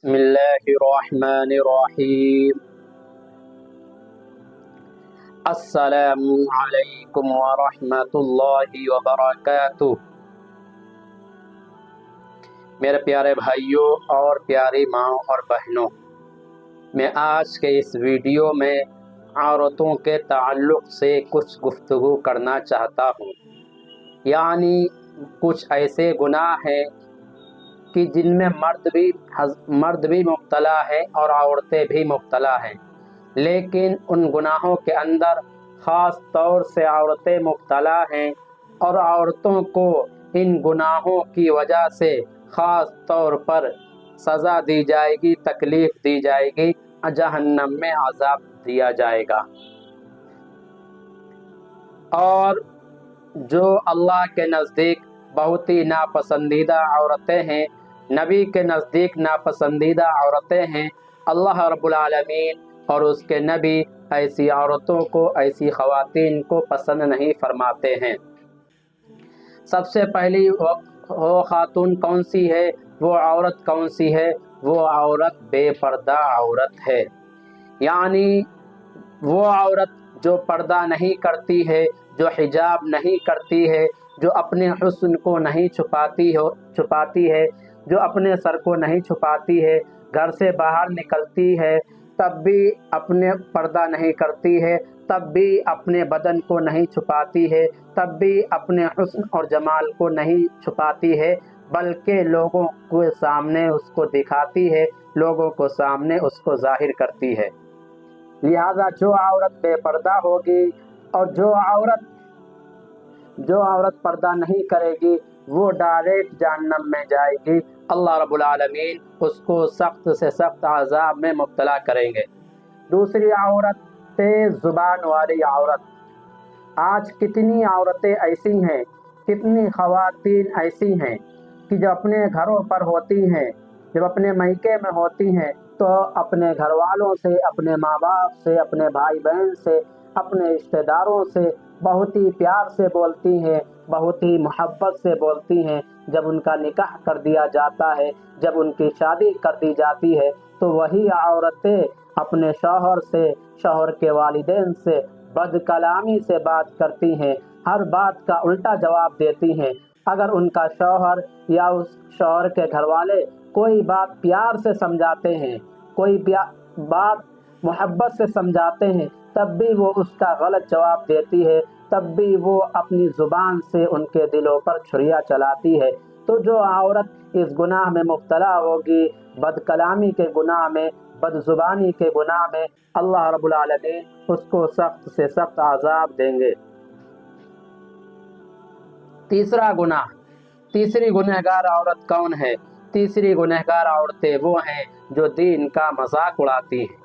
بسم اللہ الرحمن الرحیم۔ السلام علیکم ورحمۃ اللہ وبرکاتہ۔ میرے پیارے بھائیوں اور پیاری ماں اور بہنوں، میں آج کے اس ویڈیو میں عورتوں کے تعلق سے کچھ گفتگو کرنا چاہتا ہوں۔ یعنی کچھ ایسے گناہ ہیں کہ جن میں مرد بھی مبتلا ہے اور عورتیں بھی مبتلا ہیں، لیکن ان گناہوں کے اندر خاص طور سے عورتیں مبتلا ہیں، اور عورتوں کو ان گناہوں کی وجہ سے خاص طور پر سزا دی جائے گی، تکلیف دی جائے گی، جہنم میں عذاب دیا جائے گا۔ اور جو اللہ کے نزدیک بہت ہی ناپسندیدہ عورتیں ہیں، نبی کے نزدیک ناپسندیدہ عورتیں ہیں، اللہ رب العالمین اور اس کے نبی ایسی عورتوں کو، ایسی خواتین کو پسند نہیں فرماتے ہیں۔ سب سے پہلی وہ خاتون کون سی ہے؟ وہ عورت کون سی ہے؟ وہ عورت بے پردہ عورت ہے۔ یعنی وہ عورت جو پردہ نہیں کرتی ہے، جو حجاب نہیں کرتی ہے، جو اپنے حسن کو نہیں چھپاتی ہے، جو اپنے سر کو نہیں چھپاتی ہے، گھر سے باہر نکلتی ہے تب بھی اپنے پردہ نہیں کرتی ہے، تب بھی اپنے بدن کو نہیں چھپاتی ہے، تب بھی اپنے حسن اور جمال کو نہیں چھپاتی ہے، بلکہ لوگوں کے سامنے اس کو دکھاتی ہے، لوگوں کو سامنے اس کو ظاہر کرتی ہے۔ لہذا جو عورت بے پردہ ہوگی اور جو عورت پردہ نہیں کرے گی، وہ ڈائریکٹ جہنم میں جائے گی۔ اللہ رب العالمین اس کو سخت سے سخت عذاب میں مبتلا کریں گے۔ دوسری عورت، تیز زبان والی عورت۔ آج کتنی عورتیں ایسی ہیں، کتنی خواتین ایسی ہیں کہ جو اپنے گھروں پر ہوتی ہیں، جب اپنے میکے میں ہوتی ہیں تو اپنے گھر والوں سے، اپنے ماں باپ سے، اپنے بھائی بہن سے، اپنے رشتہ داروں سے بہت ہی پیار سے بولتی ہیں، بہت ہی محبت سے بولتی ہیں۔ جب ان کا نکاح کر دیا جاتا ہے، جب ان کی شادی کر دی جاتی ہے، تو وہی عورتیں اپنے شوہر سے، شوہر کے والدین سے بد کلامی سے بات کرتی ہیں، ہر بات کا الٹا جواب دیتی ہیں۔ اگر ان کا شوہر یا اس شوہر کے گھر والے کوئی بات پیار سے سمجھاتے ہیں، کوئی بات محبت سے سمجھاتے ہیں، تب بھی وہ اس کا غلط جواب دیتی ہے، تب بھی وہ اپنی زبان سے ان کے دلوں پر چھریاں چلاتی ہے۔ تو جو عورت اس گناہ میں مبتلا ہوگی، بد کلامی کے گناہ میں، بد زبانی کے گناہ میں، اللہ رب العالمین اس کو سخت سے سخت عذاب دیں گے۔ تیسرا گناہ، تیسری گنہگار عورت کون ہے؟ تیسری گنہگار عورتیں وہ ہیں جو دین کا مذاق اڑاتی ہیں۔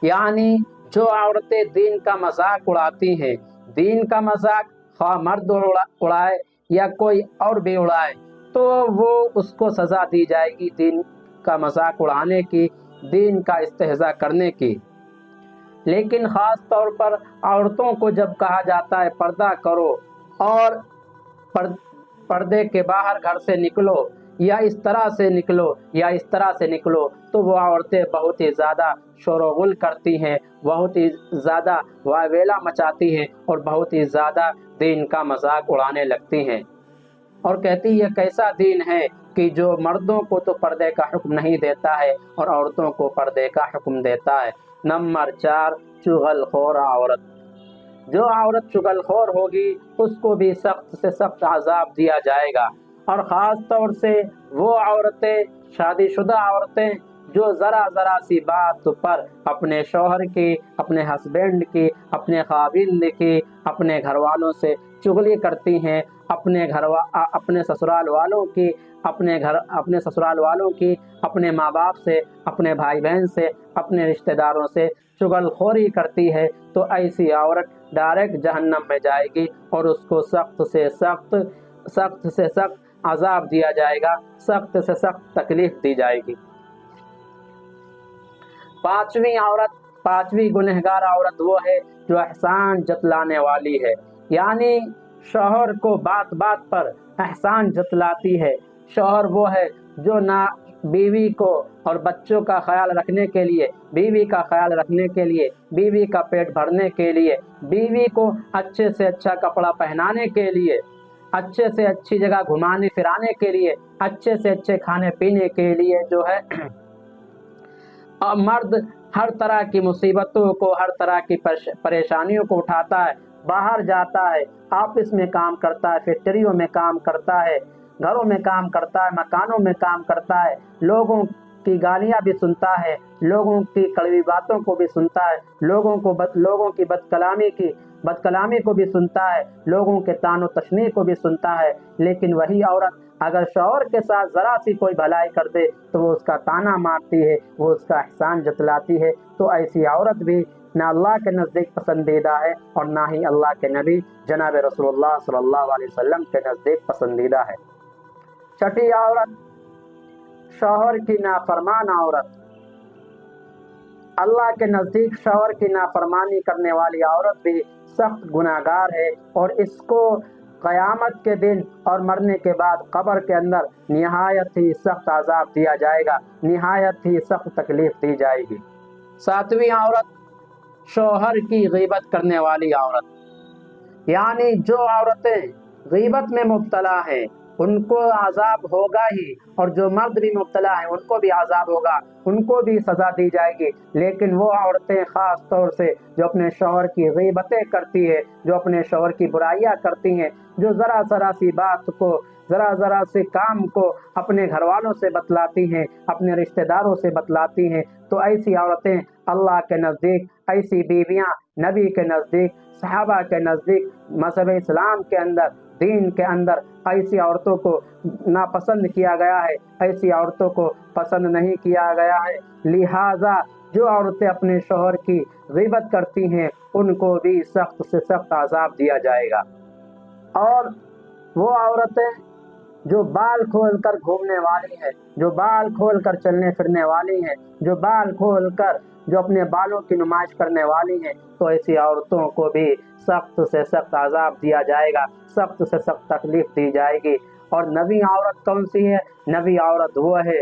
یعنی جو عورتیں دین کا مذاق اڑاتی ہیں، دین کا مذاق خواہ مرد اڑائے یا کوئی اور بھی اڑائے، تو وہ اس کو سزا دی جائے گی دین کا مذاق اڑانے کی، دین کا استہزاء کرنے کی۔ لیکن خاص طور پر عورتوں کو جب کہا جاتا ہے پردہ کرو اور پردے کے باہر گھر سے نکلو، یا اس طرح سے نکلو یا اس طرح سے نکلو، تو وہ عورتیں بہت ہی زیادہ شور و غل کرتی ہیں، بہت ہی زیادہ واویلا مچاتی ہیں اور بہت ہی زیادہ دین کا مذاق اڑانے لگتی ہیں، اور کہتی یہ کیسا دین ہے کہ جو مردوں کو تو پردے کا حکم نہیں دیتا ہے اور عورتوں کو پردے کا حکم دیتا ہے۔ نمبر 4، چغل خور عورت۔ جو عورت چغل خور ہوگی اس کو بھی سخت سے سخت عذاب دیا جائے گا، اور خاص طور سے وہ عورتیں، شادی شدہ عورتیں جو ذرا ذرا سی بات پر اپنے شوہر کی، اپنے ہسبینڈ کی، اپنے خاوند کی، اپنے گھر والوں سے چغلی کرتی ہیں، اپنے سسرال والوں کی، اپنے سسرال والوں کی، اپنے ماں باپ سے، اپنے بھائی بہن سے، اپنے رشتہ داروں سے چغل خوری کرتی ہے، تو ایسی عورت ڈائریکٹ جہنم میں جائے گی اور اس کو سخت سے سخت عذاب دیا جائے گا، سخت سے سخت تکلیف دی جائے گی۔ پانچویں گنہگار عورت وہ ہے جو احسان جتلانے والی ہے۔ یعنی شوہر کو بات بات پر احسان جتلاتی ہے۔ شوہر وہ ہے جو बीवी को और बच्चों का ख्याल रखने के लिए, बीवी का ख्याल रखने के लिए, बीवी का पेट भरने के लिए, बीवी को अच्छे से अच्छा कपड़ा पहनाने के लिए, अच्छे से अच्छी जगह घुमाने फिराने के लिए, अच्छे से अच्छे खाने पीने के लिए जो है मर्द हर तरह की मुसीबतों को, हर तरह की परेशानियों को उठाता है, बाहर जाता है, ऑफिस में काम करता है, फैक्ट्रियों में काम करता है, घरों में काम करता है, मकानों में काम करता है, लोगों की गालियां भी सुनता है, लोगों की कड़वी बातों को भी सुनता है, लोगों की बदकलामी को भी सुनता है, लोगों के तानो तशनी को भी सुनता है। लेकिन वही औरत अगर शौहर के साथ जरा सी कोई भलाई कर दे तो वो उसका ताना मारती है, वो उसका एहसान जतलाती है। तो ऐसी औरत भी ना अल्लाह के नज़दीक पसंदीदा है और ना ही अल्लाह के नबी जनाब रसूलुल्लाह सल्लल्लाहु अलैहि वसल्लम के नज़दीक पसंदीदा है। छठी औरत, शौहर की नाफरमान औरत। अल्लाह के नज़दीक शौहर की नाफरमानी करने वाली औरत भी सख्त गुनाहगार है और इसको क़यामत के दिन और मरने के बाद कब्र के अंदर निहायत ही सख्त अज़ाब दिया जाएगा, निहायत ही सख्त तकलीफ दी जाएगी। सातवीं औरत, शौहर की ग़ीबत करने वाली औरत। यानी जो औरतें ग़ीबत में मुब्तला हैं उनको अज़ाब होगा ही, और जो मर्द भी मुब्तला हैं उनको भी अज़ाब होगा, उनको भी सज़ा दी जाएगी। लेकिन वो औरतें ख़ास तौर से जो अपने शौहर की ग़ीबतें करती है, जो अपने शौहर की बुराइयां करती हैं, जो ज़रा सी बात को, ज़रा से काम को अपने घर वालों से बतलाती हैं, अपने रिश्तेदारों से बतलाती हैं, तो ऐसी औरतें अल्लाह के नज़दीक, ऐसी बीवियां नबी के नज़दीक, सहाबा के नज़दीक, मज़हब इस्लाम के अंदर, दीन के अंदर ऐसी औरतों को नापसंद किया गया है, ऐसी औरतों को पसंद नहीं किया गया है। लिहाजा जो औरतें अपने शौहर की ग़ीबत करती हैं उनको भी सख्त से सख्त अज़ाब दिया जाएगा। और वो औरतें जो बाल खोल कर घूमने वाली हैं, जो बाल खोल कर चलने फिरने वाली हैं, जो बाल खोल कर जो अपने बालों की नुमाइश करने वाली हैं, तो ऐसी औरतों को भी सख्त से सख्त अज़ाब दिया जाएगा, सख्त से सख्त तकलीफ दी जाएगी। और नवी औरत कौन सी है? नवी औरत वो है,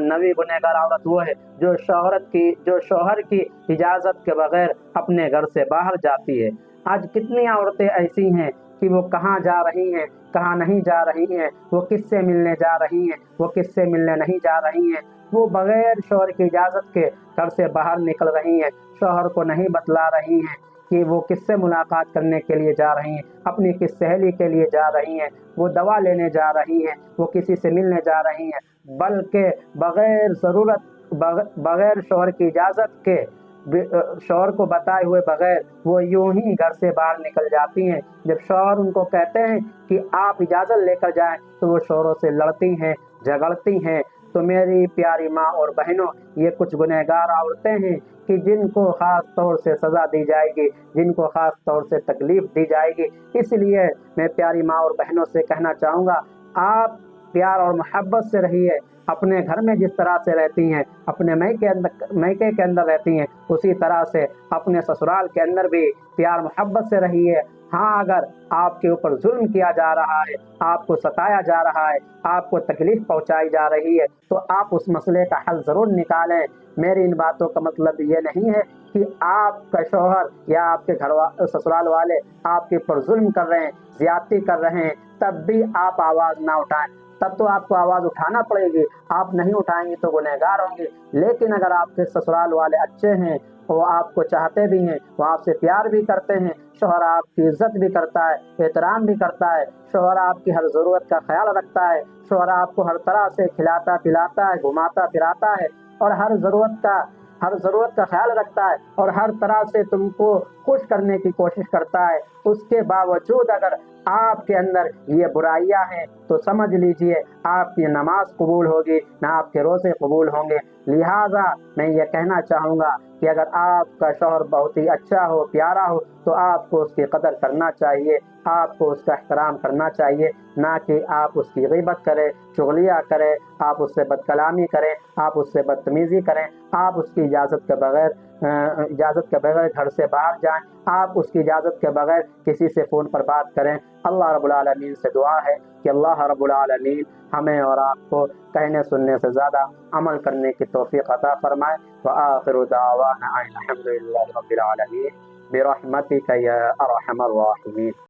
नवी गुनहगार औरत वो है जो शौहर की इजाज़त के बगैर अपने घर से बाहर जाती है। आज कितनी औरतें ऐसी हैं कि वो कहाँ जा रही हैं, कहाँ नहीं जा रही हैं, वो किससे मिलने जा रही हैं, वो किससे मिलने नहीं जा रही हैं, वो बगैर शौहर की इजाज़त के घर से बाहर निकल रही हैं, शौहर को नहीं बतला रही हैं कि वो किससे मुलाकात करने के लिए जा रही हैं, अपनी किस सहेली के लिए जा रही हैं, वो दवा लेने जा रही हैं, वो किसी से मिलने जा रही हैं, बल्कि बगैर ज़रूरत, बगैर शौहर की इजाज़त के, शौहर को बताए हुए बगैर वो यूं ही घर से बाहर निकल जाती हैं। जब शौहर उनको कहते हैं कि आप इजाज़त लेकर जाएं तो वो शौहरों से लड़ती हैं, झगड़ती हैं। तो मेरी प्यारी माँ और बहनों, ये कुछ गुनहगार औरतें हैं कि जिनको ख़ास तौर से सज़ा दी जाएगी, जिनको ख़ास तौर से तकलीफ़ दी जाएगी। इसलिए मैं प्यारी माँ और बहनों से कहना चाहूँगा, आप प्यार और मोहब्बत से रहिए। अपने घर में जिस तरह से रहती हैं, अपने मैके के अंदर रहती हैं, उसी तरह से अपने ससुराल के अंदर भी प्यार मोहब्बत से रहिए। हाँ, अगर आपके ऊपर जुल्म किया जा रहा है, आपको सताया जा रहा है, आपको तकलीफ पहुंचाई जा रही है, तो आप उस मसले का हल ज़रूर निकालें। मेरी इन बातों का मतलब ये नहीं है कि आपका शौहर या आपके ससुराल वाले आपके ऊपर जुल्म कर रहे हैं, ज़्यादती कर रहे हैं, तब भी आप आवाज़ ना उठाएं। तब तो आपको आवाज़ उठाना पड़ेगी, आप नहीं उठाएंगे तो गुनहगार होंगे। लेकिन अगर आपके ससुराल वाले अच्छे हैं, वो आपको चाहते भी हैं, वो आपसे प्यार भी करते हैं, शौहर आपकी इज्जत भी करता है, एहतराम भी करता है, शौहर आपकी हर ज़रूरत का ख्याल रखता है, शौहर आपको हर तरह से खिलाता पिलाता है, घुमाता फिराता है और हर ज़रूरत का ख्याल रखता है और हर तरह से तुमको खुश करने की कोशिश करता है, उसके बावजूद अगर आपके अंदर ये बुराइयां हैं तो समझ लीजिए आपकी नमाज कबूल होगी ना आपके रोज़े कबूल होंगे। लिहाजा मैं ये कहना चाहूँगा कि अगर आपका शौहर बहुत ही अच्छा हो, प्यारा हो, तो आपको उसकी कदर करना चाहिए, आपको उसका एहतराम करना चाहिए, ना कि आप उसकी ग़ीबत करें, चुगलियाँ करें, आप उससे बदकलामी करें, आप उससे बदतमीज़ी करें, आप उसकी इजाज़त के बगैर घर से बाहर जाएं, आप उसकी इजाज़त के बगैर किसी से फ़ोन पर बात करें। अल्लाह रब्बुल आलमीन से दुआ है کہ اللہ رب العالمین ہمیں اور آپ کو کہنے سننے سے زیادہ عمل کرنے کی توفیق عطا فرمائے۔ وآخر دعوانا الحمد للہ رب العالمین برحمتک یا ارحم الراحمین۔